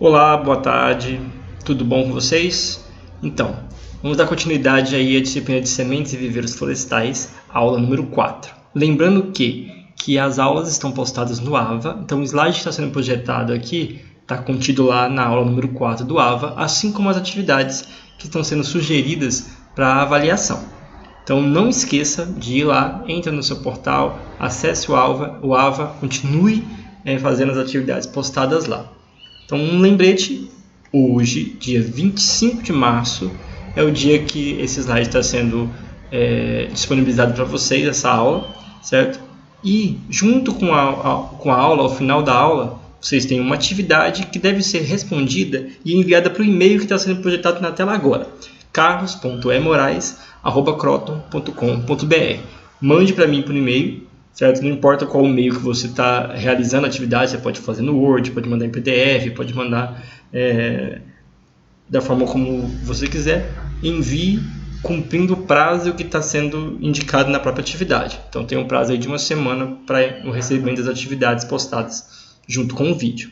Olá, boa tarde, tudo bom com vocês? Então, vamos dar continuidade aí à disciplina de Sementes e Viveiros Florestais, aula número 4. Lembrando que as aulas estão postadas no AVA, então o slide que está sendo projetado aqui está contido lá na aula número 4 do AVA, assim como as atividades que estão sendo sugeridas para avaliação. Então não esqueça de ir lá, entre no seu portal, acesse o AVA, continue fazendo as atividades postadas lá. Então, um lembrete, hoje, dia 25 de março, é o dia que esse slide está sendo disponibilizado para vocês, essa aula, certo? E, junto com a aula, ao final da aula, vocês têm uma atividade que deve ser respondida e enviada para o e-mail que está sendo projetado na tela agora, carlos.emorais@croton.com.br. Mande para mim por e-mail, certo? Não importa qual meio que você está realizando a atividade, você pode fazer no Word, pode mandar em PDF, pode mandar da forma como você quiser. Envie cumprindo o prazo que está sendo indicado na própria atividade. Então tem um prazo aí de uma semana para o recebimento das atividades postadas junto com o vídeo.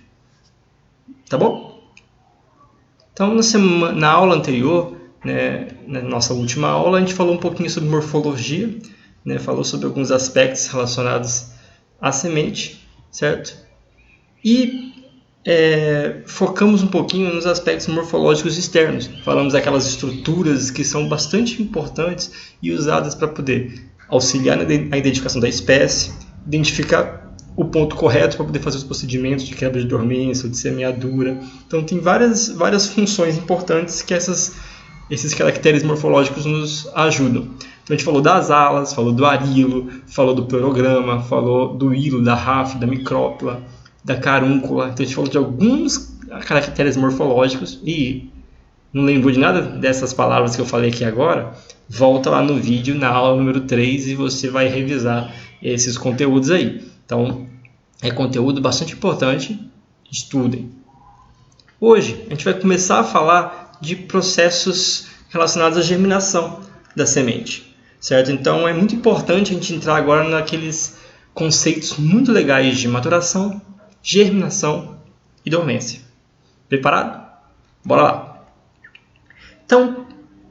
Tá bom? Então na aula anterior, na nossa última aula, a gente falou um pouquinho sobre morfologia, falou sobre alguns aspectos relacionados à semente, certo? E focamos um pouquinho nos aspectos morfológicos externos. Falamos daquelas estruturas que são bastante importantes e usadas para poder auxiliar na identificação da espécie, identificar o ponto correto para poder fazer os procedimentos de quebra de dormência ou de semeadura. Então tem várias funções importantes que esses caracteres morfológicos nos ajudam. Então a gente falou das alas, falou do arilo, falou do pleurograma, falou do hilo, da ráfida, da micrópila, da carúncula. Então a gente falou de alguns caracteres morfológicos e não lembrou de nada dessas palavras que eu falei aqui agora? Volta lá no vídeo, na aula número 3, e você vai revisar esses conteúdos aí. Então é conteúdo bastante importante, estudem. Hoje a gente vai começar a falar de processos relacionados à germinação da semente. Certo? Então é muito importante a gente entrar agora naqueles conceitos muito legais de maturação, germinação e dormência. Preparado? Bora lá! Então,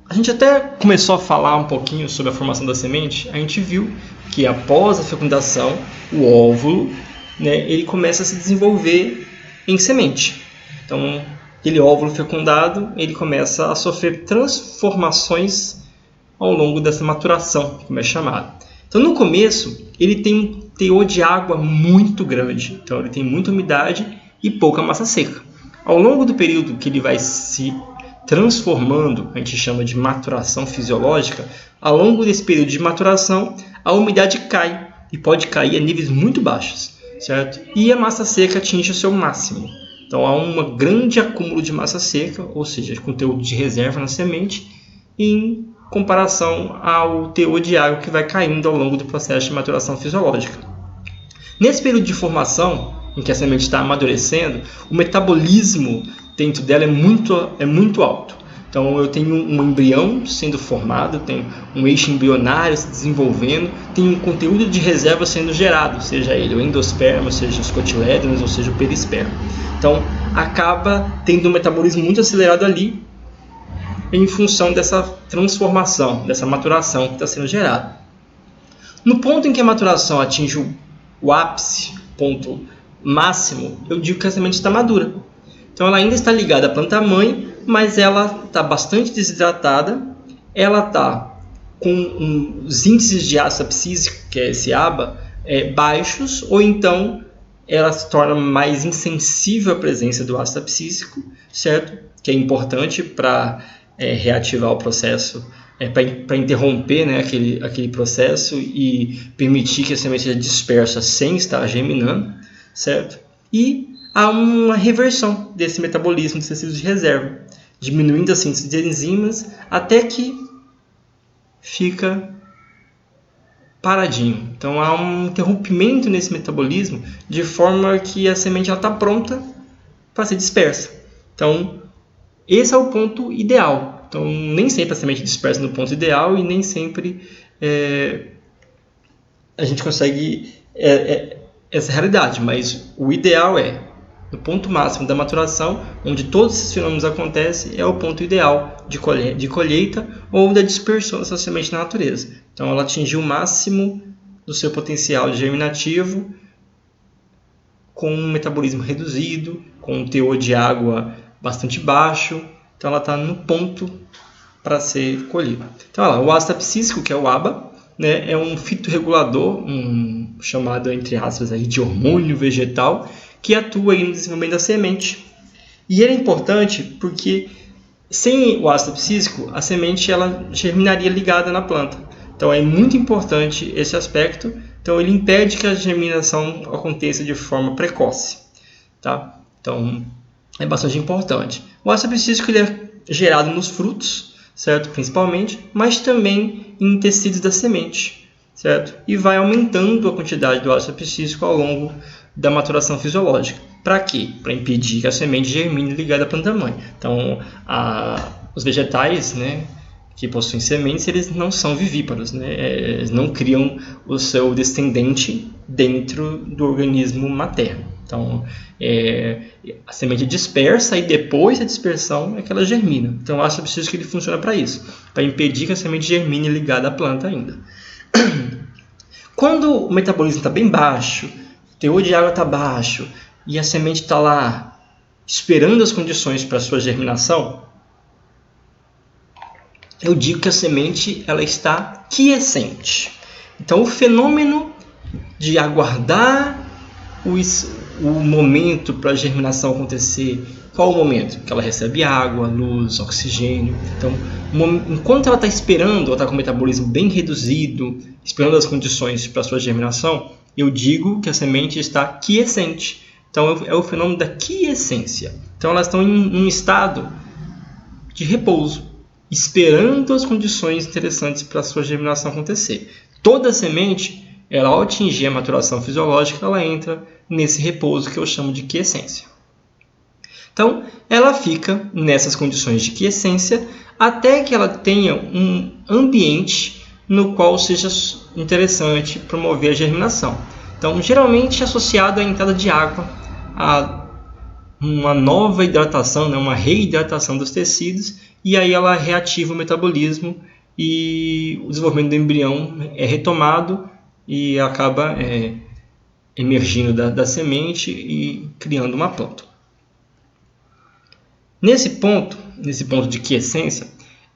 a gente até começou a falar um pouquinho sobre a formação da semente. A gente viu que após a fecundação, o óvulo, ele começa a se desenvolver em semente. Então, aquele óvulo fecundado, ele começa a sofrer transformações ao longo dessa maturação, como é chamado. Então, no começo, ele tem um teor de água muito grande. Então, ele tem muita umidade e pouca massa seca. Ao longo do período que ele vai se transformando, a gente chama de maturação fisiológica, ao longo desse período de maturação, a umidade cai e pode cair a níveis muito baixos, certo? E a massa seca atinge o seu máximo. Então, há um grande acúmulo de massa seca, ou seja, conteúdo de reserva na semente, em comparação ao teor de água que vai caindo ao longo do processo de maturação fisiológica. Nesse período de formação, em que a semente está amadurecendo, o metabolismo dentro dela é muito alto. Então eu tenho um embrião sendo formado, tenho um eixo embrionário se desenvolvendo, tenho um conteúdo de reserva sendo gerado, seja ele o endosperma, seja os cotilédonos, ou seja o perisperma. Então acaba tendo um metabolismo muito acelerado ali, em função dessa transformação, dessa maturação que está sendo gerada. No ponto em que a maturação atinge o ápice, ponto máximo, eu digo que a semente está madura. Então ela ainda está ligada à planta-mãe, mas ela está bastante desidratada, ela está com os índices de ácido abscísico, que é esse ABA, baixos, ou então ela se torna mais insensível à presença do ácido abscísico, certo? Que é importante para reativar o processo, para interromper aquele processo e permitir que a semente seja dispersa sem estar germinando, certo? E há uma reversão desse metabolismo dos tecidos de reserva, diminuindo a síntese de enzimas até que fica paradinho. Então há um interrompimento nesse metabolismo de forma que a semente está pronta para ser dispersa. Então esse é o ponto ideal. Então, nem sempre a semente dispersa no ponto ideal e nem sempre a gente consegue essa realidade. Mas o ideal é no ponto máximo da maturação, onde todos esses fenômenos acontecem, é o ponto ideal de colheita ou da dispersão dessa semente na natureza. Então, ela atingiu o máximo do seu potencial germinativo com um metabolismo reduzido, com um teor de água bastante baixo. Então, ela está no ponto para ser colhida. Então, olha lá, o ácido abscísico, que é o ABA, né, é um fitorregulador, chamado, entre aspas, aí, de hormônio vegetal, que atua aí no desenvolvimento da semente. E ele é importante porque, sem o ácido abscísico, a semente ela germinaria ligada na planta. Então, é muito importante esse aspecto. Então, ele impede que a germinação aconteça de forma precoce. Tá? Então, é bastante importante. O ácido abscísico ele é gerado nos frutos, certo? Principalmente, mas também em tecidos da semente, certo? E vai aumentando a quantidade do ácido abscísico ao longo da maturação fisiológica. Para quê? Para impedir que a semente germine ligada à planta-mãe. Então, os vegetais, né, que possuem sementes, eles não são vivíparos, né? Eles não criam o seu descendente dentro do organismo materno. Então, a semente dispersa e depois da dispersão é que ela germina. Então, o ácido abscísico ele funciona para isso, para impedir que a semente germine ligada à planta ainda. Quando o metabolismo está bem baixo, o teor de água está baixo e a semente está lá esperando as condições para a sua germinação, eu digo que a semente ela está quiescente. Então, o fenômeno de aguardar o momento para a germinação acontecer, qual o momento? Que ela recebe água, luz, oxigênio. Então, enquanto ela está esperando, ela está com o metabolismo bem reduzido, esperando as condições para a sua germinação, eu digo que a semente está quiescente. Então, é o fenômeno da quiescência. Então, elas estão em um estado de repouso, esperando as condições interessantes para a sua germinação acontecer. Toda semente, ela, ao atingir a maturação fisiológica, ela entra nesse repouso que eu chamo de quiescência. Então, ela fica nessas condições de quiescência até que ela tenha um ambiente no qual seja interessante promover a germinação. Então, geralmente associado à entrada de água, a uma nova hidratação, né, uma reidratação dos tecidos, e aí ela reativa o metabolismo e o desenvolvimento do embrião é retomado e acaba emergindo da semente e criando uma planta. Nesse ponto de quiescência,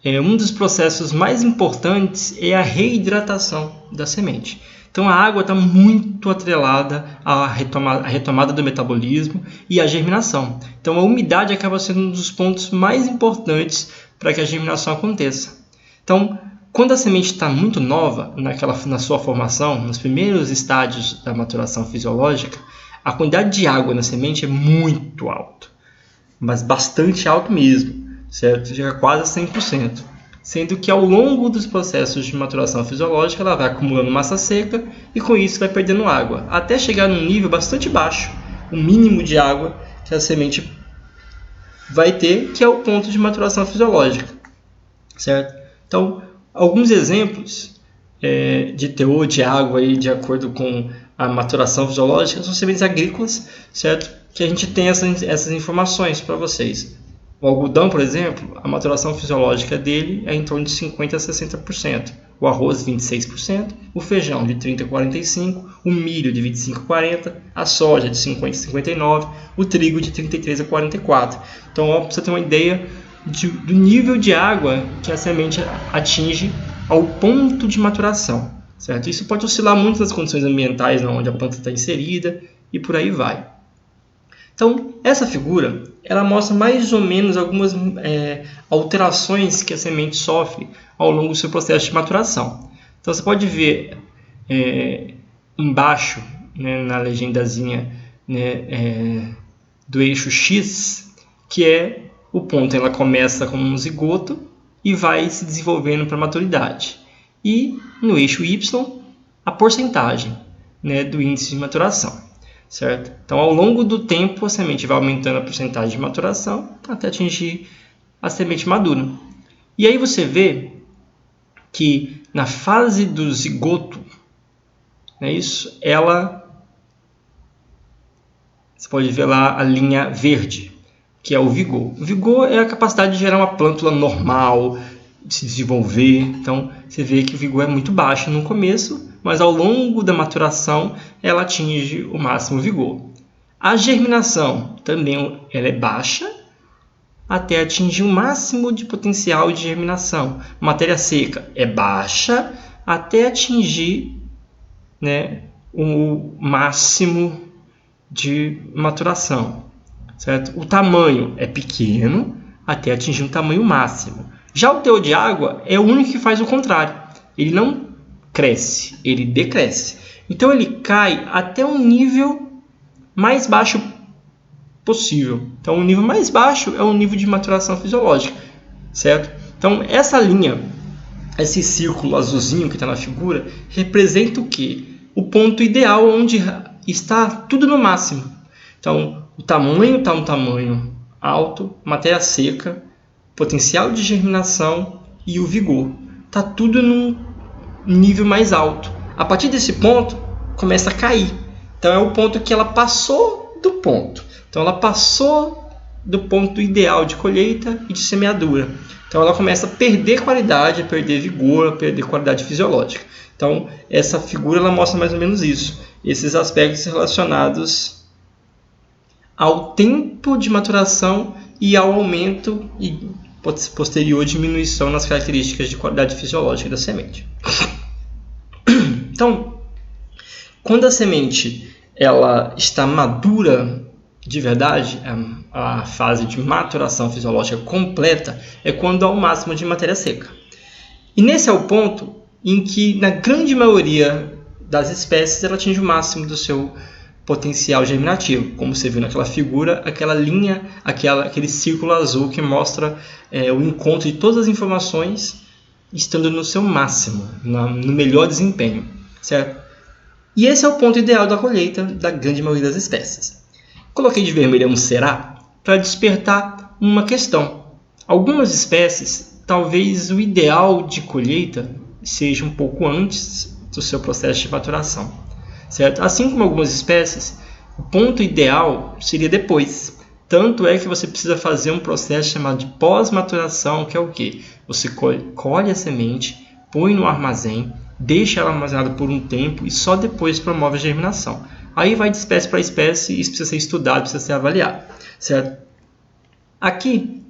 um dos processos mais importantes é a reidratação da semente. Então a água está muito atrelada à retomada do metabolismo e à germinação. Então a umidade acaba sendo um dos pontos mais importantes para que a germinação aconteça. Então, quando a semente está muito nova, na sua formação, nos primeiros estágios da maturação fisiológica, a quantidade de água na semente é muito alta, mas bastante alto mesmo, certo? Chega quase a 100%. Sendo que ao longo dos processos de maturação fisiológica, ela vai acumulando massa seca e com isso vai perdendo água, até chegar num nível bastante baixo, o mínimo de água que a semente vai ter, que é o ponto de maturação fisiológica, certo? Então, alguns exemplos de teor de água aí, de acordo com a maturação fisiológica são sementes agrícolas, certo? Que a gente tem essas informações para vocês. O algodão, por exemplo, a maturação fisiológica dele é em torno de 50% a 60%. O arroz, 26%. O feijão, de 30% a 45%. O milho, de 25% a 40%. A soja, de 50% a 59%. O trigo, de 33% a 44%. Então, para você ter uma ideia do nível de água que a semente atinge ao ponto de maturação, certo? Isso pode oscilar muito nas condições ambientais onde a planta está inserida e por aí vai. Então, essa figura ela mostra mais ou menos algumas alterações que a semente sofre ao longo do seu processo de maturação. Então, você pode ver embaixo, né, na legendazinha, né, do eixo X, que é o ponto. Ela começa como um zigoto e vai se desenvolvendo para a maturidade. E no eixo Y, a porcentagem, né, do índice de maturação. Certo? Então, ao longo do tempo, a semente vai aumentando a porcentagem de maturação até atingir a semente madura. E aí você vê que na fase do zigoto, né, ela você pode ver lá a linha verde, que é o vigor. O vigor é a capacidade de gerar uma plântula normal, de se desenvolver. Então, você vê que o vigor é muito baixo no começo, mas ao longo da maturação, ela atinge o máximo vigor. A germinação também ela é baixa, até atingir o máximo de potencial de germinação. Matéria seca é baixa, até atingir, né, o máximo de maturação. Certo? O tamanho é pequeno, até atingir um tamanho máximo. Já o teor de água é o único que faz o contrário. Ele não cresce, ele decresce. Então ele cai até um nível mais baixo possível. Então o nível mais baixo é o nível de maturação fisiológica, certo? Então essa linha, esse círculo azulzinho que está na figura, representa o quê? O ponto ideal onde está tudo no máximo. Então o tamanho está no tamanho alto, matéria seca, potencial de germinação e o vigor. Está tudo num nível mais alto. A partir desse ponto, começa a cair. Então é o ponto que ela passou do ponto. Então ela passou do ponto ideal de colheita e de semeadura. Então ela começa a perder qualidade, a perder vigor, a perder qualidade fisiológica. Então essa figura ela mostra mais ou menos isso. Esses aspectos relacionados ao tempo de maturação e ao aumento e posterior diminuição nas características de qualidade fisiológica da semente. Então, quando a semente ela está madura de verdade, a fase de maturação fisiológica completa é quando há o máximo de matéria seca. E nesse é o ponto em que, na grande maioria das espécies, ela atinge o máximo do seu potencial germinativo. Como você viu naquela figura, aquela linha, aquele círculo azul que mostra o encontro de todas as informações estando no seu máximo, no melhor desempenho, certo? E esse é o ponto ideal da colheita da grande maioria das espécies. Coloquei de vermelho um será para despertar uma questão. Algumas espécies, talvez o ideal de colheita seja um pouco antes do seu processo de maturação, certo? Assim como algumas espécies, o ponto ideal seria depois. Tanto é que você precisa fazer um processo chamado de pós-maturação, que é o quê? Você colhe a semente, põe no armazém, deixa ela armazenada por um tempo e só depois promove a germinação. Aí vai de espécie para espécie e isso precisa ser estudado, precisa ser avaliado, certo? Aqui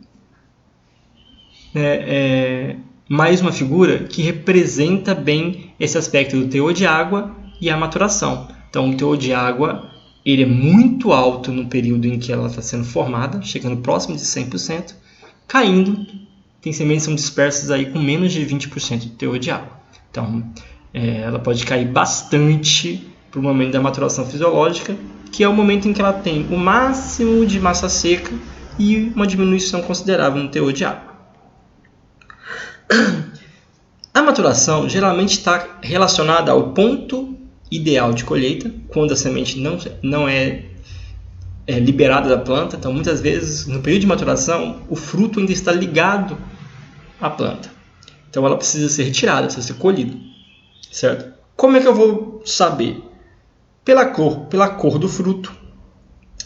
mais uma figura que representa bem esse aspecto do teor de água e a maturação. Então, o teor de água ele é muito alto no período em que ela está sendo formada, chegando próximo de 100%, caindo, tem sementes que são dispersas aí com menos de 20% de teor de água. Então, ela pode cair bastante para o momento da maturação fisiológica, que é o momento em que ela tem o máximo de massa seca e uma diminuição considerável no teor de água. A maturação geralmente está relacionada ao ponto ideal de colheita, quando a semente não é liberada da planta. Então, muitas vezes, no período de maturação, o fruto ainda está ligado à planta. Então, ela precisa ser retirada, precisa ser colhida, certo? Como é que eu vou saber? Pela cor do fruto.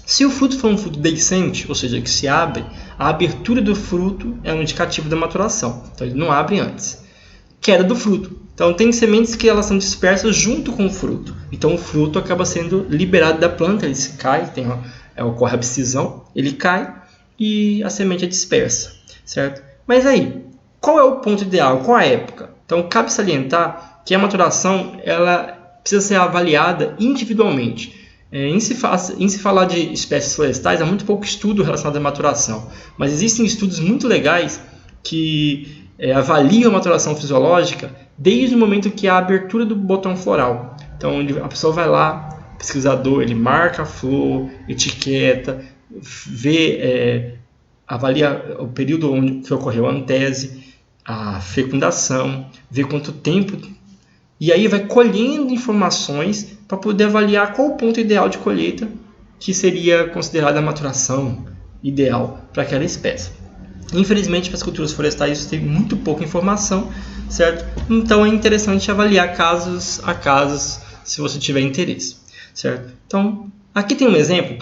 Se o fruto for um fruto deiscente, ou seja, que se abre, a abertura do fruto é um indicativo da maturação. Então, ele não abre antes. Queda do fruto. Então, tem sementes que elas são dispersas junto com o fruto. Então, o fruto acaba sendo liberado da planta, ele se cai, ocorre a abscisão, ele cai e a semente é dispersa, certo? Mas aí, qual é o ponto ideal? Qual a época? Então, cabe salientar que a maturação ela precisa ser avaliada individualmente. Em se falar de espécies florestais, há muito pouco estudo relacionado à maturação, mas existem estudos muito legais que avaliam a maturação fisiológica desde o momento que há a abertura do botão floral. Então, a pessoa vai lá, o pesquisador, ele marca a flor, etiqueta, avalia o período onde ocorreu a antese, a fecundação, vê quanto tempo, e aí vai colhendo informações para poder avaliar qual o ponto ideal de colheita que seria considerada a maturação ideal para aquela espécie. Infelizmente, para as culturas florestais isso tem muito pouca informação, certo? Então é interessante avaliar casos a casos se você tiver interesse, certo? Então, aqui tem um exemplo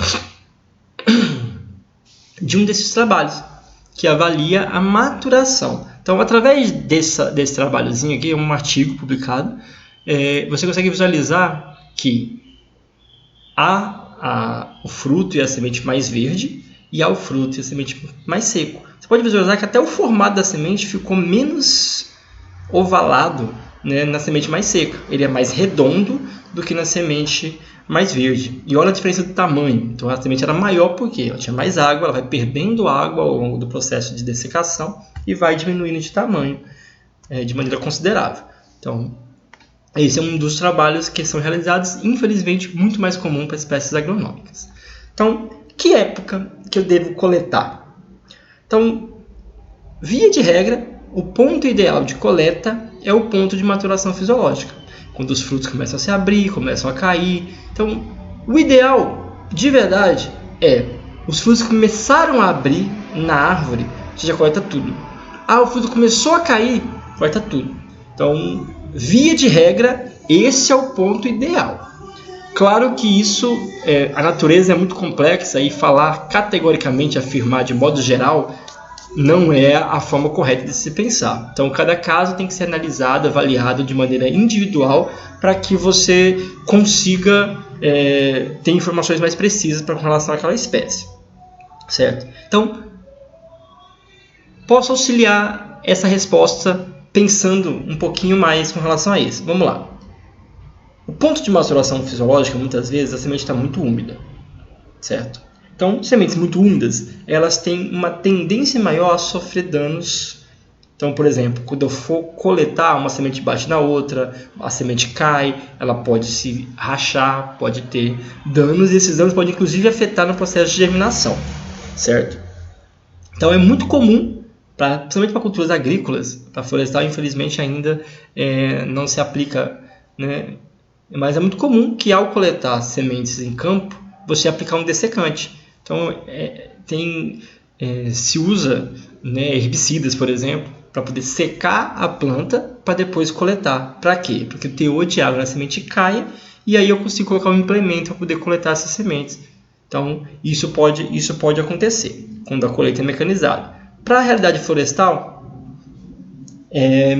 de um desses trabalhos, que avalia a maturação. Então, através desse trabalhozinho aqui, um artigo publicado, você consegue visualizar que há o fruto e a semente mais verde e há o fruto e a semente mais seco. Você pode visualizar que até o formato da semente ficou menos ovalado, né, na semente mais seca. Ele é mais redondo do que na semente mais verde. E olha a diferença do tamanho. Então a semente era maior porque ela tinha mais água, ela vai perdendo água ao longo do processo de dessecação e vai diminuindo de tamanho de maneira considerável. Então, esse é um dos trabalhos que são realizados, infelizmente, muito mais comum para espécies agronômicas. Então, que época que eu devo coletar? Então, via de regra, o ponto ideal de coleta é o ponto de maturação fisiológica, quando os frutos começam a se abrir, começam a cair. Então, o ideal, de verdade, é os frutos começaram a abrir na árvore, você já coleta tudo. O fruto começou a cair, coleta tudo. Então, via de regra, esse é o ponto ideal. Claro que isso, a natureza é muito complexa e falar categoricamente, afirmar de modo geral, não é a forma correta de se pensar. Então, cada caso tem que ser analisado, avaliado de maneira individual para que você consiga ter informações mais precisas com relação àquela espécie. Certo? Então, posso auxiliar essa resposta pensando um pouquinho mais com relação a isso. Vamos lá. O ponto de maturação fisiológica, muitas vezes, a semente está muito úmida. Certo? Então, sementes muito úmidas, elas têm uma tendência maior a sofrer danos. Então, por exemplo, quando eu for coletar, uma semente bate na outra, a semente cai, ela pode se rachar, pode ter danos, e esses danos podem inclusive afetar no processo de germinação. Certo? Então, é muito comum, principalmente para culturas agrícolas, para florestal, infelizmente, ainda não se aplica, né? Mas é muito comum que, ao coletar sementes em campo, você aplicar um dessecante. Então, se usa, né, herbicidas, por exemplo, para poder secar a planta para depois coletar. Para quê? Para que o teor de água na semente caia e aí eu consigo colocar um implemento para poder coletar essas sementes. Então, isso pode acontecer quando a colheita é mecanizada. Para a realidade florestal, é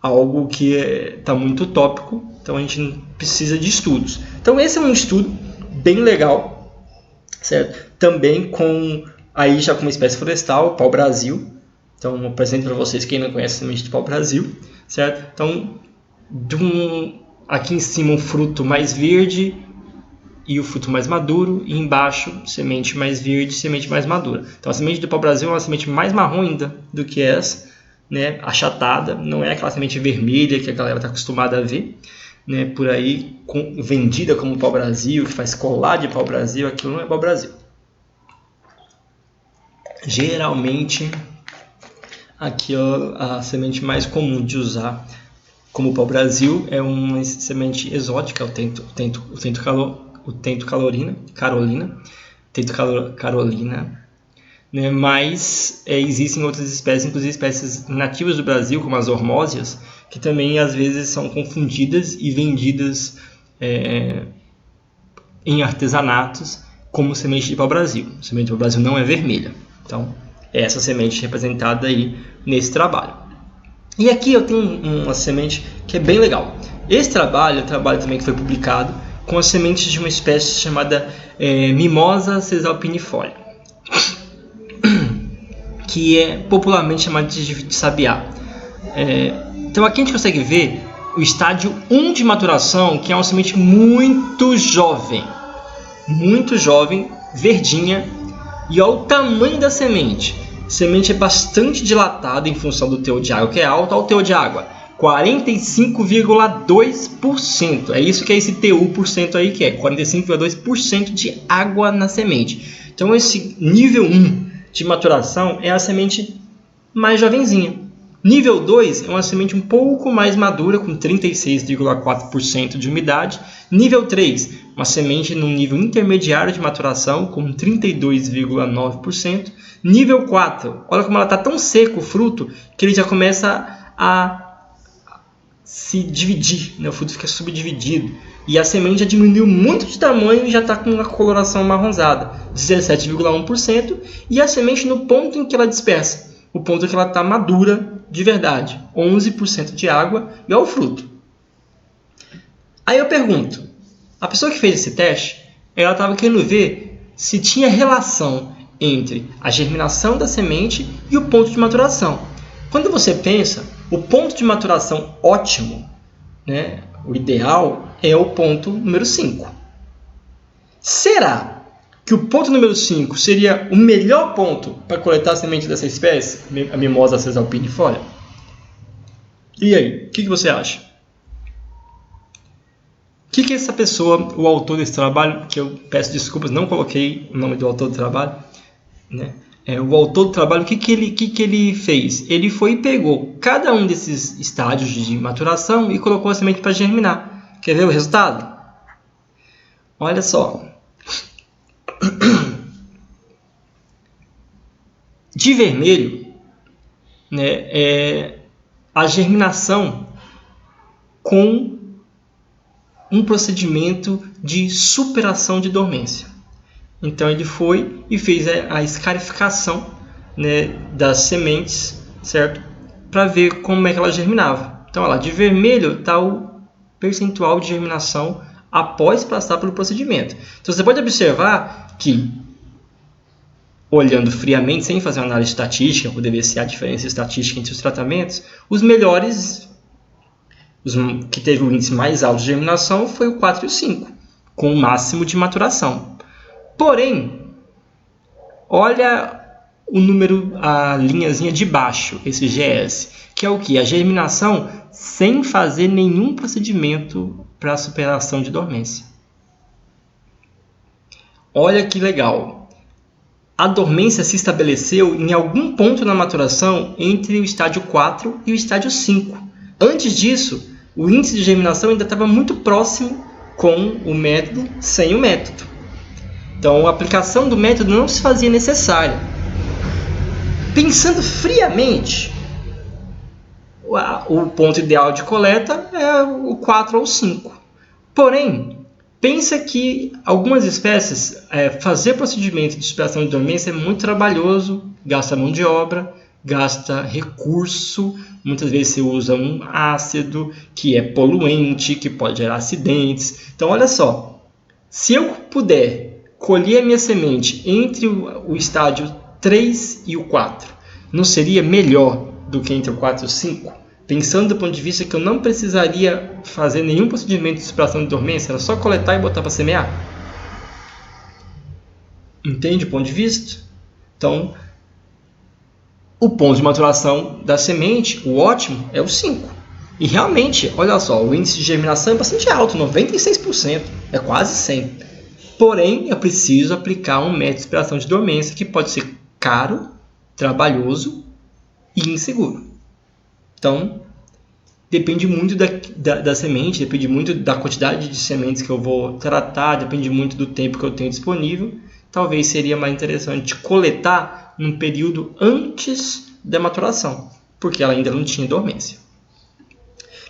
algo que está muito utópico, então a gente precisa de estudos. Então, esse é um estudo bem legal, certo? Também aí já com uma espécie florestal, pau-brasil. Então, eu apresento para vocês quem não conhece a semente de pau-brasil, certo? Então, aqui em cima um fruto mais verde e o fruto mais maduro, e embaixo semente mais verde e semente mais madura. Então, a semente do pau-brasil é uma semente mais marrom ainda do que essa, né? Achatada, não é aquela semente vermelha que a galera está acostumada a ver, né, por aí, vendida como pau-brasil, que faz colar de pau-brasil. Aquilo não é pau-brasil. Geralmente, aqui a semente mais comum de usar como pau-brasil é uma semente exótica, o tento carolina, né, mas existem outras espécies, inclusive espécies nativas do Brasil, como as hormósias, que também às vezes são confundidas e vendidas em artesanatos como semente de pau-brasil. A semente de pau-brasil não é vermelha. Então, é essa semente representada aí nesse trabalho. E aqui eu tenho uma semente que é bem legal. Esse trabalho é um trabalho também que foi publicado com as sementes de uma espécie chamada Mimosa cisalpinifolia, que é popularmente chamada de sabiá. Então aqui a gente consegue ver o estágio 1 de maturação, que é uma semente muito jovem, verdinha, e olha o tamanho da semente. A semente é bastante dilatada em função do teor de água que é alto. Olha o teor de água, 45,2%. É isso que é esse TU% aí, que é 45,2% de água na semente. Então esse nível 1 de maturação é a semente mais jovenzinha. Nível 2 é uma semente um pouco mais madura, com 36,4% de umidade. Nível 3, uma semente num nível intermediário de maturação, com 32,9%. Nível 4, olha como ela está tão seco o fruto, que ele já começa a se dividir, né? O fruto fica subdividido. E a semente já diminuiu muito de tamanho e já está com uma coloração amarronzada, 17,1%. E a semente no ponto em que ela dispersa, o ponto em que ela está madura de verdade, 11% de água e olha o fruto. Aí eu pergunto, a pessoa que fez esse teste, ela estava querendo ver se tinha relação entre a germinação da semente e o ponto de maturação. Quando você pensa, o ponto de maturação ótimo, né, o ideal, é o ponto número 5. Será que o ponto número 5 seria o melhor ponto para coletar a semente dessa espécie, a Mimosa cisalpinifolia? E aí, o que você acha? O que essa pessoa, o autor desse trabalho, que eu peço desculpas, não coloquei o nome do autor do trabalho, né? O autor do trabalho, o que ele fez? Ele foi e pegou cada um desses estágios de maturação e colocou a semente para germinar. Quer ver o resultado? Olha só. De vermelho, né, é a germinação com um procedimento de superação de dormência. Então ele foi e fez a escarificação, né, das sementes, certo? Para ver como é que ela germinava. Então, olha lá, de vermelho está o percentual de germinação após passar pelo procedimento. Então você pode observar que, olhando friamente, sem fazer uma análise estatística, poder ver se há diferença estatística entre os tratamentos, os melhores, os que teve o índice mais alto de germinação, foi o 4 e o 5, com o máximo de maturação. Porém, olha o número, a linhazinha de baixo, esse GS, que é o que? A germinação sem fazer nenhum procedimento para superação de dormência. Olha que legal. A dormência se estabeleceu em algum ponto na maturação entre o estágio 4 e o estágio 5. Antes disso, o índice de germinação ainda estava muito próximo com o método sem o método. Então, a aplicação do método não se fazia necessária. Pensando friamente, o ponto ideal de coleta é o 4 ou 5. Porém, pensa que algumas espécies, fazer procedimento de superação de dormência é muito trabalhoso, gasta mão de obra, gasta recurso, muitas vezes se usa um ácido que é poluente, que pode gerar acidentes. Então, olha só, se eu puder colher a minha semente entre o estágio 3 e o 4, não seria melhor do que entre o 4 e o 5? Pensando do ponto de vista que eu não precisaria fazer nenhum procedimento de superação de dormência, era só coletar e botar para semear. Entende o ponto de vista? Então, o ponto de maturação da semente, o ótimo, é o 5. E realmente, olha só, o índice de germinação é bastante alto, 96%, é quase 100%. Porém, eu preciso aplicar um método de superação de dormência que pode ser caro, trabalhoso e inseguro. Então, depende muito da semente, depende muito da quantidade de sementes que eu vou tratar, depende muito do tempo que eu tenho disponível. Talvez seria mais interessante coletar num período antes da maturação, porque ela ainda não tinha dormência.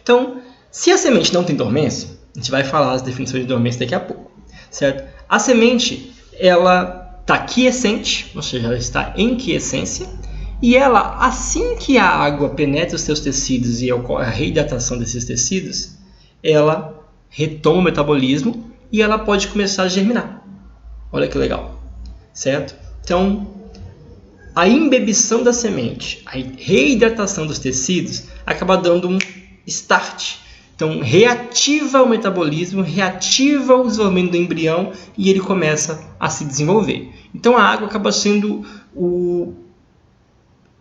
Então, se a semente não tem dormência, a gente vai falar as definições de dormência daqui a pouco, certo? A semente, ela está quiescente, ou seja, ela está em quiescência, e ela, assim que a água penetra os seus tecidos e ocorre a reidratação desses tecidos, ela retoma o metabolismo e ela pode começar a germinar. Olha que legal, certo? Então, a imbebição da semente, a reidratação dos tecidos, acaba dando um start. Então, reativa o metabolismo, reativa o desenvolvimento do embrião e ele começa a se desenvolver. Então, a água acaba sendo o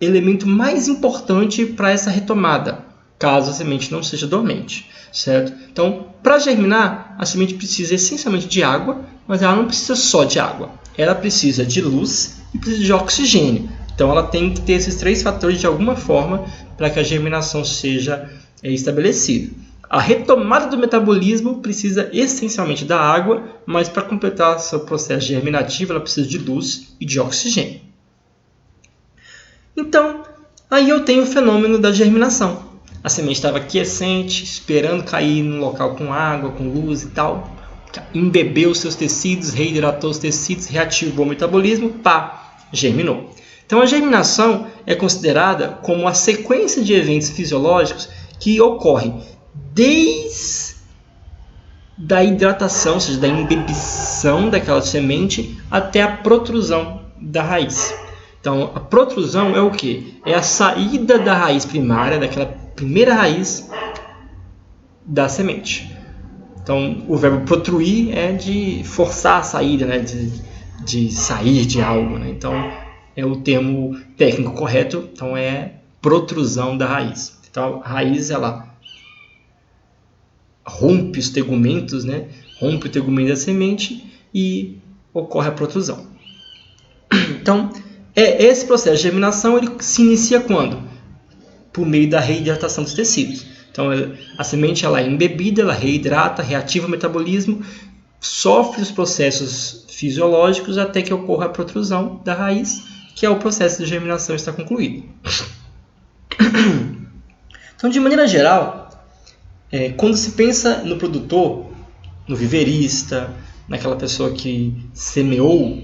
elemento mais importante para essa retomada, caso a semente não seja dormente, certo? Então, para germinar, a semente precisa essencialmente de água, mas ela não precisa só de água. Ela precisa de luz e precisa de oxigênio. Então, ela tem que ter esses 3 fatores de alguma forma para que a germinação seja estabelecida. A retomada do metabolismo precisa essencialmente da água, mas para completar seu processo germinativo, ela precisa de luz e de oxigênio. Então, aí eu tenho o fenômeno da germinação. a semente estava quiescente, esperando cair num local com água, com luz e tal, embebeu os seus tecidos, reidratou os tecidos, reativou o metabolismo, germinou. Então a germinação é considerada como a sequência de eventos fisiológicos que ocorre desde da hidratação, ou seja, da embebição daquela semente até a protrusão da raiz. Então, a protrusão é o quê? É a saída da raiz primária, daquela primeira raiz da semente. Então, o verbo protruir é de forçar a saída, né? de sair de algo. Né? Então, é o termo técnico correto. Então, é protrusão da raiz. Então, a raiz, ela rompe os tegumentos, né? Rompe o tegumento da semente e ocorre a protrusão. Então, esse processo de germinação ele se inicia quando? Por meio da reidratação dos tecidos. Então, a semente ela é embebida, ela reidrata, reativa o metabolismo, sofre os processos fisiológicos até que ocorra a protrusão da raiz, que é o processo de germinação está concluído. Então, de maneira geral, quando se pensa no produtor, no viverista, naquela pessoa que semeou,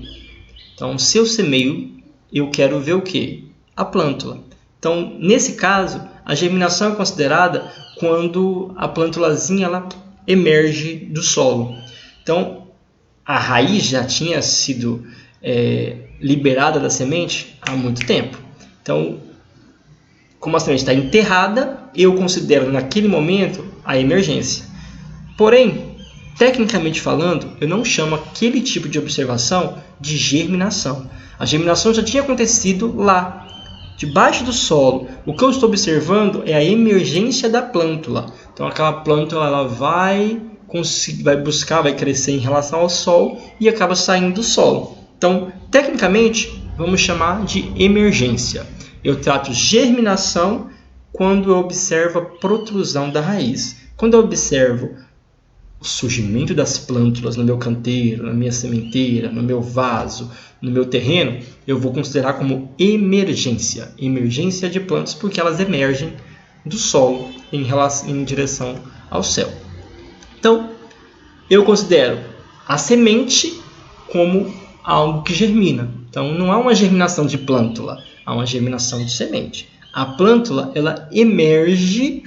então, se eu semeio, eu quero ver o quê? A plântula. Então, nesse caso, a germinação é considerada quando a plântulazinha ela emerge do solo. Então, a raiz já tinha sido liberada da semente há muito tempo. Então, como a semente está enterrada, eu considero naquele momento a emergência. Porém, tecnicamente falando, eu não chamo aquele tipo de observação de germinação. A germinação já tinha acontecido lá, debaixo do solo. O que eu estou observando é a emergência da plântula. Então, aquela plântula ela vai buscar, vai crescer em relação ao sol e acaba saindo do solo. Então, tecnicamente, vamos chamar de emergência. Eu trato germinação quando eu observo a protrusão da raiz. Quando eu observo o surgimento das plântulas no meu canteiro, na minha sementeira, no meu vaso, no meu terreno, eu vou considerar como emergência. Emergência de plantas porque elas emergem do solo em direção ao céu. Então, eu considero a semente como algo que germina. Então, não há uma germinação de plântula, há uma germinação de semente. A plântula ela emerge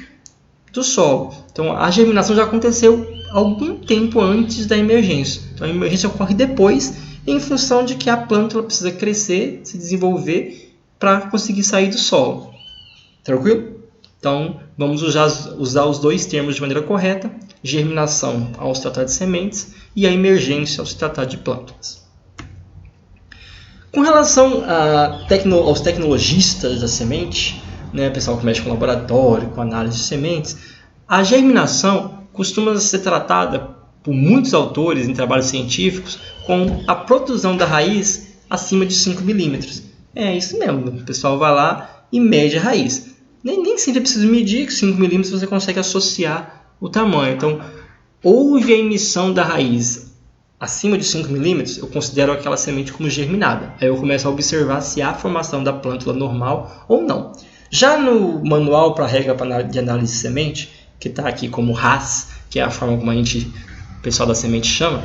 do solo. Então, a germinação já aconteceu algum tempo antes da emergência. Então, a emergência ocorre depois, em função de que a plântula precisa crescer, se desenvolver, para conseguir sair do solo. Tranquilo? Então, vamos usar os dois termos de maneira correta. Germinação ao se tratar de sementes e a emergência ao se tratar de plântulas. Com relação aos tecnologistas da semente, né, pessoal que mexe com laboratório, com análise de sementes, a germinação costuma ser tratada por muitos autores em trabalhos científicos com a protrusão da raiz acima de 5 milímetros. É isso mesmo, o pessoal vai lá e mede a raiz. Nem sempre é preciso medir, que 5 milímetros você consegue associar o tamanho. Então, houve a emissão da raiz acima de 5 milímetros, eu considero aquela semente como germinada. Aí eu começo a observar se há formação da plântula normal ou não. Já no manual para a regra de análise de semente, que está aqui como RAS, que é a forma como o pessoal da semente chama,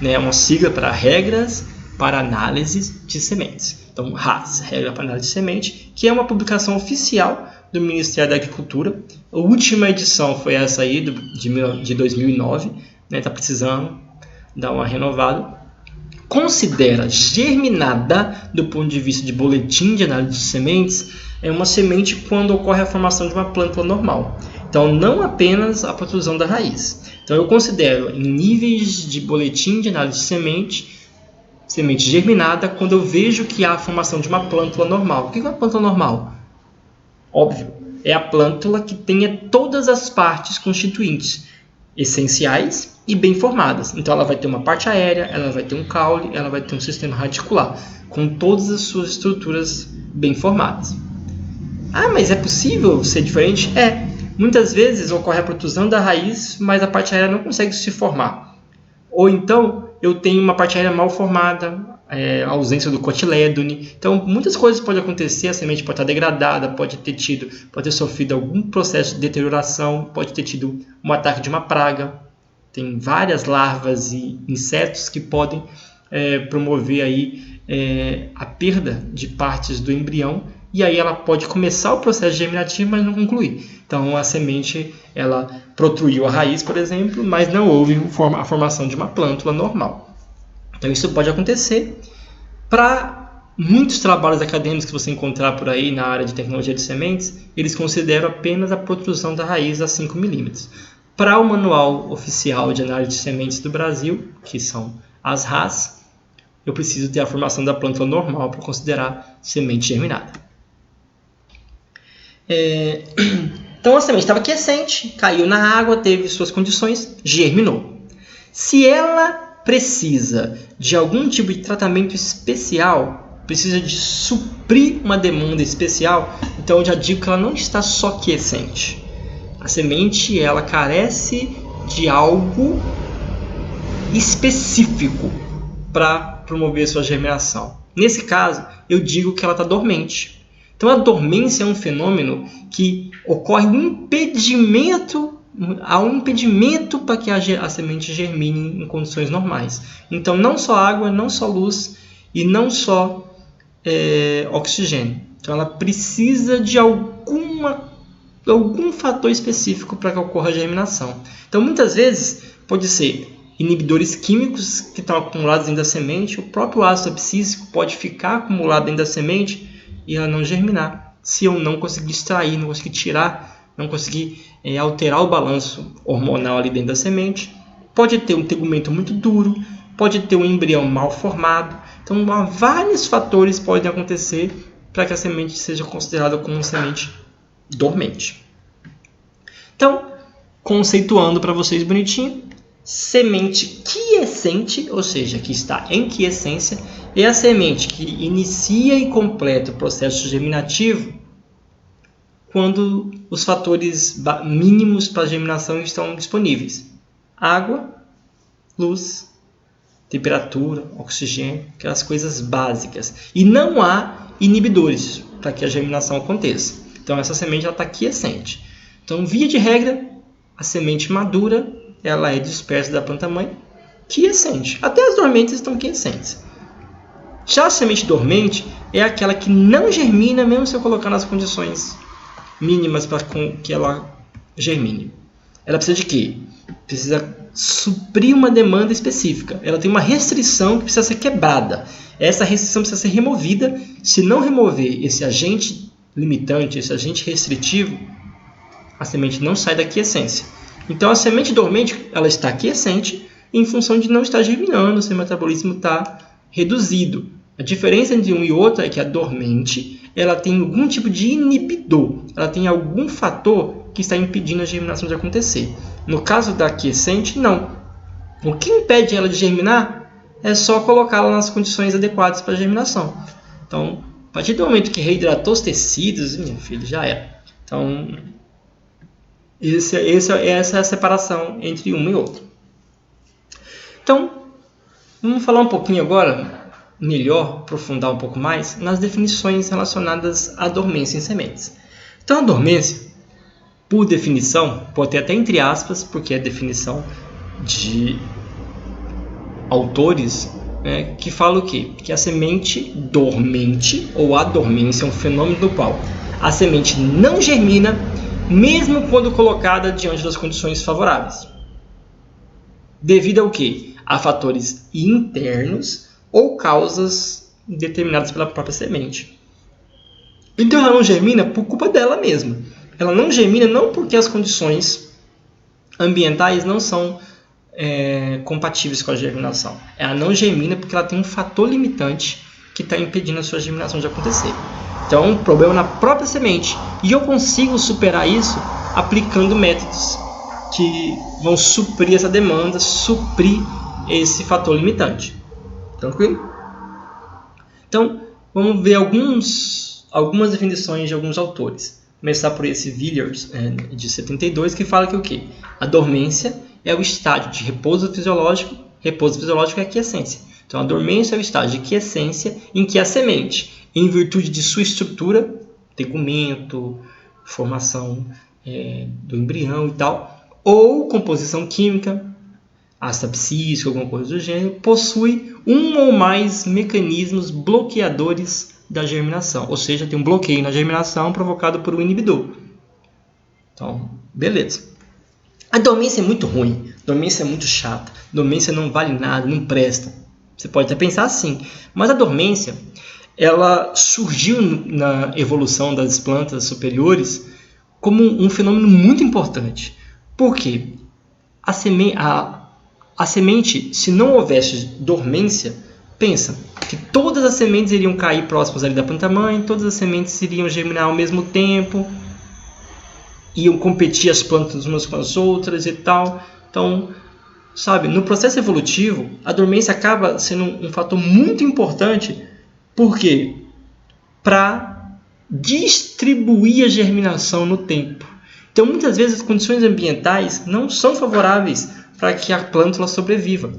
né, é uma sigla para regras para análise de sementes. Então, RAS, regra para análise de semente, que é uma publicação oficial do Ministério da Agricultura. A última edição foi essa aí, de 2009, né, está precisando dar uma renovada. Considera germinada, do ponto de vista de boletim de análise de sementes, é uma semente quando ocorre a formação de uma plântula normal. Então, não apenas a protrusão da raiz. Então, eu considero em níveis de boletim de análise de semente germinada, quando eu vejo que há a formação de uma plântula normal. O que é uma plântula normal? Óbvio, é a plântula que tenha todas as partes constituintes essenciais e bem formadas. Então, ela vai ter uma parte aérea, ela vai ter um caule, ela vai ter um sistema radicular, com todas as suas estruturas bem formadas. Ah, mas é possível ser diferente? Muitas vezes ocorre a protrusão da raiz, mas a parte aérea não consegue se formar. Ou então, eu tenho uma parte aérea mal formada, a ausência do cotilédone. Então, muitas coisas podem acontecer, a semente pode estar degradada, pode ter sofrido algum processo de deterioração, pode ter tido um ataque de uma praga. Tem várias larvas e insetos que podem promover aí, a perda de partes do embrião, e aí ela pode começar o processo germinativo, mas não concluir. Então, a semente ela protruiu a raiz, por exemplo, mas não houve a formação de uma plântula normal. Então, isso pode acontecer. Para muitos trabalhos acadêmicos que você encontrar por aí na área de tecnologia de sementes, eles consideram apenas a protrusão da raiz a 5 milímetros. Para o Manual Oficial de Análise de Sementes do Brasil, que são as RAS, eu preciso ter a formação da plântula normal para considerar semente germinada. Então, a semente estava quiescente, caiu na água, teve suas condições, germinou. Se ela precisa de algum tipo de tratamento especial, precisa de suprir uma demanda especial, então eu já digo que ela não está só quiescente. A semente ela carece de algo específico para promover sua germinação. Nesse caso, eu digo que ela está dormente. Então, a dormência é um fenômeno que ocorre há um impedimento para que a semente germine em condições normais. Então, não só água, não só luz e não só oxigênio. Então, ela precisa de algum fator específico para que ocorra a germinação. Então, muitas vezes, pode ser inibidores químicos que estão acumulados dentro da semente, o próprio ácido abscísico pode ficar acumulado dentro da semente e ela não germinar, se eu não conseguir extrair, não conseguir tirar, não conseguir alterar o balanço hormonal ali dentro da semente. Pode ter um tegumento muito duro, pode ter um embrião mal formado. Então, vários fatores podem acontecer para que a semente seja considerada como uma semente dormente. Então, conceituando para vocês bonitinho, semente quiescente, ou seja, que está em quiescência, é a semente que inicia e completa o processo germinativo quando os fatores mínimos para a germinação estão disponíveis. Água, luz, temperatura, oxigênio, aquelas coisas básicas. E não há inibidores para que a germinação aconteça. Então, essa semente está quiescente. Então, via de regra, a semente madura ela é dispersa da planta-mãe, quiescente. Até as dormentes estão quiescentes. Já a semente dormente é aquela que não germina, mesmo se eu colocar nas condições mínimas para que ela germine. Ela precisa de quê? Precisa suprir uma demanda específica. Ela tem uma restrição que precisa ser quebrada. Essa restrição precisa ser removida. Se não remover esse agente limitante, esse agente restritivo, a semente não sai da quiescência. Então, a semente dormente ela está quiescente em função de não estar germinando, seu metabolismo está reduzido. A diferença entre um e outro é que a dormente ela tem algum tipo de inibidor, ela tem algum fator que está impedindo a germinação de acontecer. No caso da quiescente, não. O que impede ela de germinar é só colocá-la nas condições adequadas para a germinação. Então, a partir do momento que reidratou os tecidos, minha filha, já era. Então, essa é a separação entre um e outro. Então, vamos falar um pouquinho agora, melhor, aprofundar um pouco mais, nas definições relacionadas à dormência em sementes. Então, a dormência, por definição, pode ter até entre aspas, porque é definição de autores, que fala o quê? Que a semente dormente, ou a dormência, é um fenômeno do qual a semente não germina, mesmo quando colocada diante das condições favoráveis. Devido ao quê? A fatores internos ou causas determinadas pela própria semente. Então ela não germina por culpa dela mesma. Ela não germina não porque as condições ambientais não são compatíveis com a germinação. Ela não germina porque ela tem um fator limitante que está impedindo a sua germinação de acontecer. Então, é um problema na própria semente. E eu consigo superar isso aplicando métodos que vão suprir essa demanda, suprir esse fator limitante. Tranquilo? Então, vamos ver algumas definições de alguns autores. Começar por esse Villiers, de 72, que fala que o quê? A dormência é o estágio de repouso fisiológico. Repouso fisiológico é a quiescência. Então, a dormência é o estágio de quiescência em que a semente, em virtude de sua estrutura, tegumento, formação do embrião e tal, ou composição química, ácido abscíssico, alguma coisa do gênero, possui um ou mais mecanismos bloqueadores da germinação. Ou seja, tem um bloqueio na germinação provocado por um inibidor. Então, beleza. A dormência é muito ruim, a dormência é muito chata, a dormência não vale nada, não presta. Você pode até pensar assim, mas a dormência, ela surgiu na evolução das plantas superiores como um fenômeno muito importante. Por quê? A semente, se não houvesse dormência, pensa que todas as sementes iriam cair próximas ali da planta-mãe, todas as sementes iriam germinar ao mesmo tempo, iam competir as plantas umas com as outras e tal. Então, sabe, no processo evolutivo, a dormência acaba sendo um fator muito importante, porque para distribuir a germinação no tempo. Então, muitas vezes, as condições ambientais não são favoráveis para que a plântula sobreviva.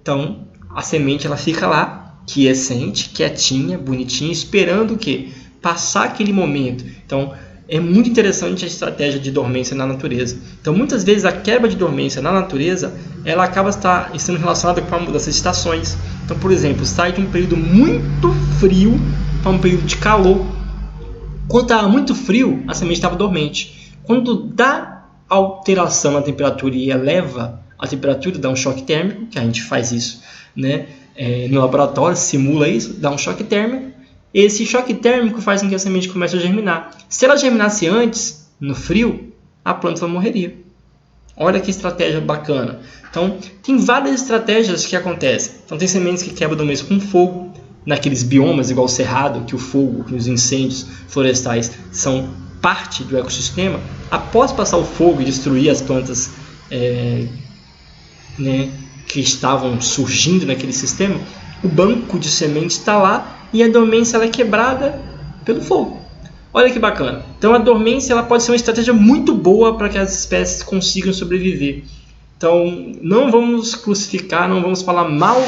Então, a semente ela fica lá, quiescente, quietinha, bonitinha, esperando o quê? Passar aquele momento. Então, é muito interessante a estratégia de dormência na natureza. Então, muitas vezes, a quebra de dormência na natureza, ela acaba sendo relacionada com a mudança de estações. Então, por exemplo, sai de um período muito frio para um período de calor. Quando estava muito frio, a semente estava dormente. Quando dá alteração na temperatura e eleva a temperatura, dá um choque térmico, que a gente faz isso, né? No laboratório, simula isso, dá um choque térmico. Esse choque térmico faz com que a semente comece a germinar. Se ela germinasse antes, no frio, a planta morreria. Olha que estratégia bacana. Então, tem várias estratégias que acontecem. Então, tem sementes que quebram dormência com fogo, naqueles biomas igual o cerrado, que o fogo, que os incêndios florestais são parte do ecossistema. Após passar o fogo e destruir as plantas que estavam surgindo naquele sistema, o banco de sementes está lá e a dormência ela é quebrada pelo fogo. Olha que bacana. Então a dormência ela pode ser uma estratégia muito boa para que as espécies consigam sobreviver. Então não vamos crucificar, não vamos falar mal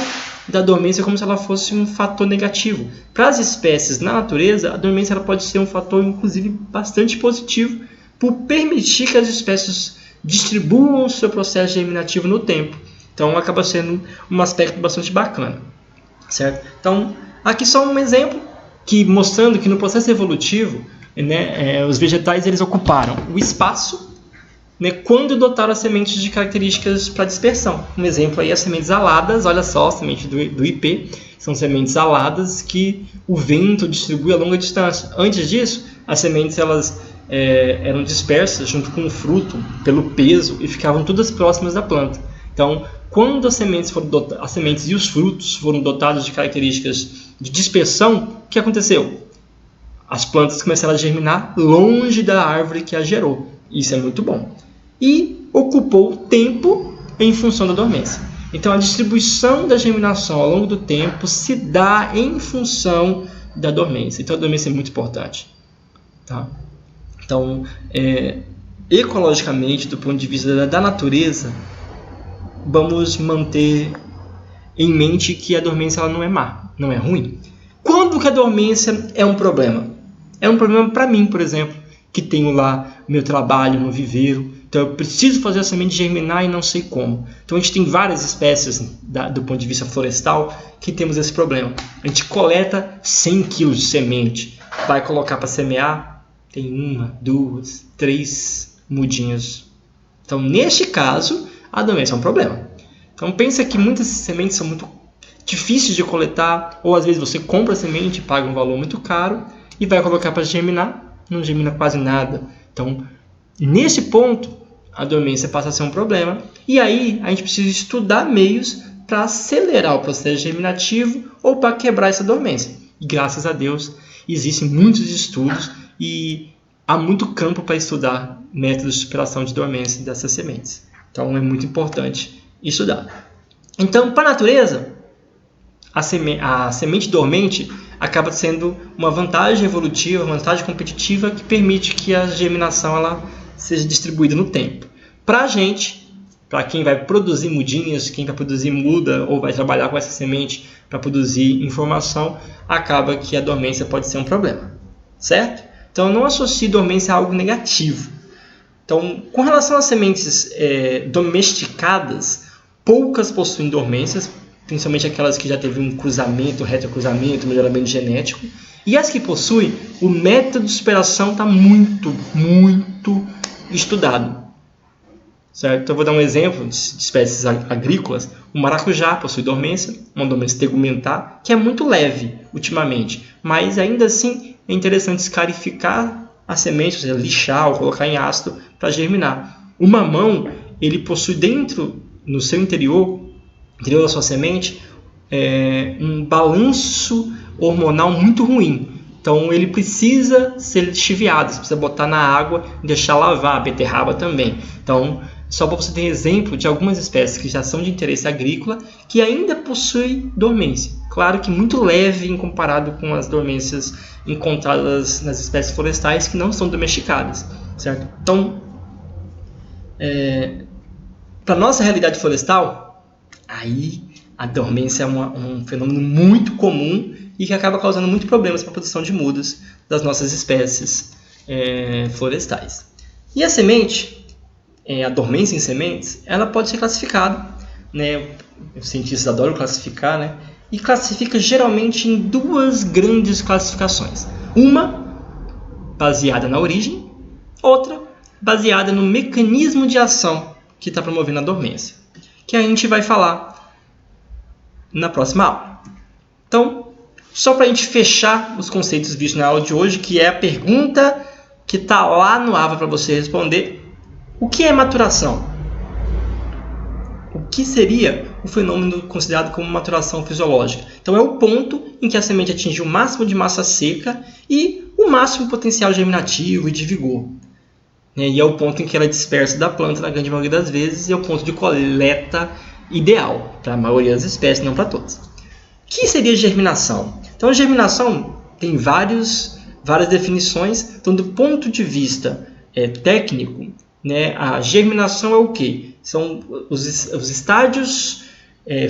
da dormência como se ela fosse um fator negativo. Para as espécies na natureza, a dormência ela pode ser um fator inclusive bastante positivo por permitir que as espécies distribuam o seu processo germinativo no tempo. Então acaba sendo um aspecto bastante bacana, certo? Então aqui só um exemplo que mostrando que no processo evolutivo, os vegetais eles ocuparam o espaço, quando dotaram as sementes de características para dispersão. Um exemplo aí as sementes aladas, olha só, a semente do ipê, são sementes aladas que o vento distribui a longa distância. Antes disso, as sementes elas eram dispersas junto com o fruto pelo peso e ficavam todas próximas da planta. Então, quando as sementes e os frutos foram dotados de características de dispersão, o que aconteceu? As plantas começaram a germinar longe da árvore que as gerou. Isso é muito bom. E ocupou tempo em função da dormência. Então, a distribuição da germinação ao longo do tempo se dá em função da dormência. Então, a dormência é muito importante. Tá? Então, ecologicamente, do ponto de vista da natureza, vamos manter em mente que a dormência ela não é má, não é ruim. Quando que a dormência é um problema? É um problema para mim, por exemplo, que tenho lá meu trabalho no viveiro. Então eu preciso fazer a semente germinar e não sei como. Então a gente tem várias espécies do ponto de vista florestal que temos esse problema. A gente coleta 100 kg de semente, vai colocar para semear, tem 1, 2, 3 mudinhas. Então neste caso, a dormência é um problema. Então pensa que muitas sementes são muito difíceis de coletar, ou às vezes você compra a semente, paga um valor muito caro e vai colocar para germinar, não germina quase nada. Então, nesse ponto, a dormência passa a ser um problema. E aí, a gente precisa estudar meios para acelerar o processo germinativo ou para quebrar essa dormência. E graças a Deus, existem muitos estudos e há muito campo para estudar métodos de superação de dormência dessas sementes. Então, é muito importante estudar. Então, para a natureza, a semente dormente acaba sendo uma vantagem evolutiva, uma vantagem competitiva que permite que a germinação ela seja distribuída no tempo. Para a gente, para quem vai produzir mudinhas, quem vai produzir muda ou vai trabalhar com essa semente para produzir informação, acaba que a dormência pode ser um problema, certo? Então, não associe dormência a algo negativo. Então, com relação às sementes domesticadas, poucas possuem dormências, principalmente aquelas que já teve um cruzamento, retrocruzamento, melhoramento genético. E as que possuem, o método de superação está muito estudado. Certo? Então, eu vou dar um exemplo de espécies agrícolas. O maracujá possui dormência, uma dormência tegumentar, que é muito leve ultimamente, mas ainda assim é interessante escarificar a semente, ou seja, lixar ou colocar em ácido para germinar. O mamão, ele possui no seu interior da sua semente, um balanço hormonal muito ruim. Então, ele precisa ser lixiviado, você precisa botar na água e deixar lavar, a beterraba também. Então, só para você ter exemplo de algumas espécies que já são de interesse agrícola que ainda possuem dormência. Claro que muito leve em comparado com as dormências encontradas nas espécies florestais que não são domesticadas, certo? Então, para a nossa realidade florestal, aí a dormência é um fenômeno muito comum e que acaba causando muitos problemas para a produção de mudas das nossas espécies florestais. E a semente, a dormência em sementes, ela pode ser classificada, né? Os cientistas adoram classificar, né? E classifica geralmente em duas grandes classificações. Uma baseada na origem, outra baseada no mecanismo de ação que está promovendo a dormência, que a gente vai falar na próxima aula. Então, só para a gente fechar os conceitos vistos na aula de hoje, que é a pergunta que está lá no AVA para você responder: o que é maturação? O que seria o fenômeno considerado como maturação fisiológica? Então, é o ponto em que a semente atinge o máximo de massa seca e o máximo potencial germinativo e de vigor. E é o ponto em que ela é dispersa da planta na grande maioria das vezes, e é o ponto de coleta ideal para a maioria das espécies, não para todas. O que seria germinação? Então, a germinação tem várias definições. Então, do ponto de vista técnico, né, a germinação é o quê? São os estádios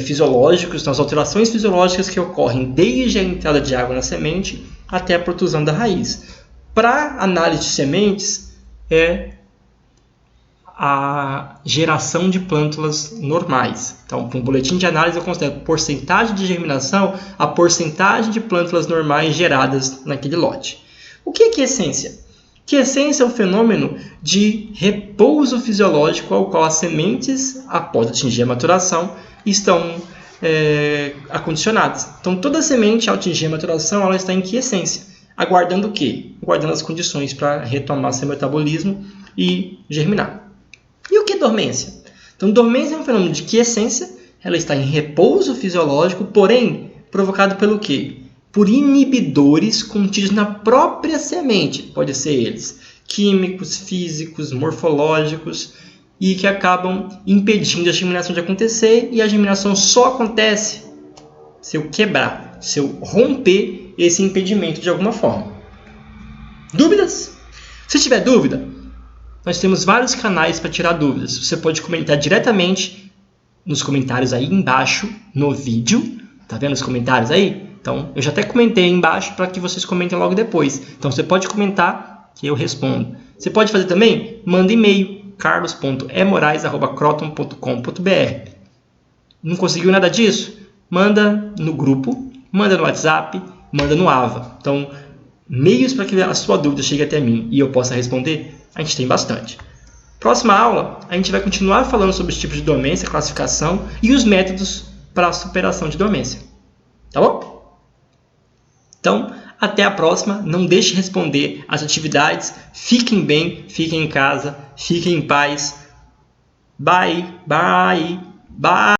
fisiológicos, são as alterações fisiológicas que ocorrem desde a entrada de água na semente até a protusão da raiz. Para análise de sementes, é a geração de plântulas normais. Então, para um boletim de análise, eu considero porcentagem de germinação a porcentagem de plântulas normais geradas naquele lote. O que é quiescência? Quiescência é um fenômeno de repouso fisiológico ao qual as sementes, após atingir a maturação, estão acondicionadas. Então, toda semente, ao atingir a maturação, ela está em quiescência. Aguardando o quê? Aguardando as condições para retomar seu metabolismo e germinar. E o que é dormência? Então, dormência é um fenômeno de quiescência, ela está em repouso fisiológico, porém, provocado pelo quê? Por inibidores contidos na própria semente, pode ser eles químicos, físicos, morfológicos, e que acabam impedindo a germinação de acontecer, e a germinação só acontece se eu quebrar, se eu romper esse impedimento de alguma forma. Dúvidas? Se tiver dúvida, nós temos vários canais para tirar dúvidas. Você pode comentar diretamente nos comentários aí embaixo no vídeo. Tá vendo os comentários aí? Então, eu já até comentei aí embaixo para que vocês comentem logo depois. Então, você pode comentar que eu respondo. Você pode fazer também? Manda e-mail, carlos.emorais@croton.com.br. Não conseguiu nada disso? Manda no grupo, manda no WhatsApp, manda no AVA. Então, meios para que a sua dúvida chegue até mim e eu possa responder, a gente tem bastante. Próxima aula, a gente vai continuar falando sobre os tipos de dormência, classificação e os métodos para a superação de dormência. Tá bom? Então, até a próxima. Não deixe de responder as atividades. Fiquem bem, fiquem em casa, fiquem em paz. Bye, bye, bye.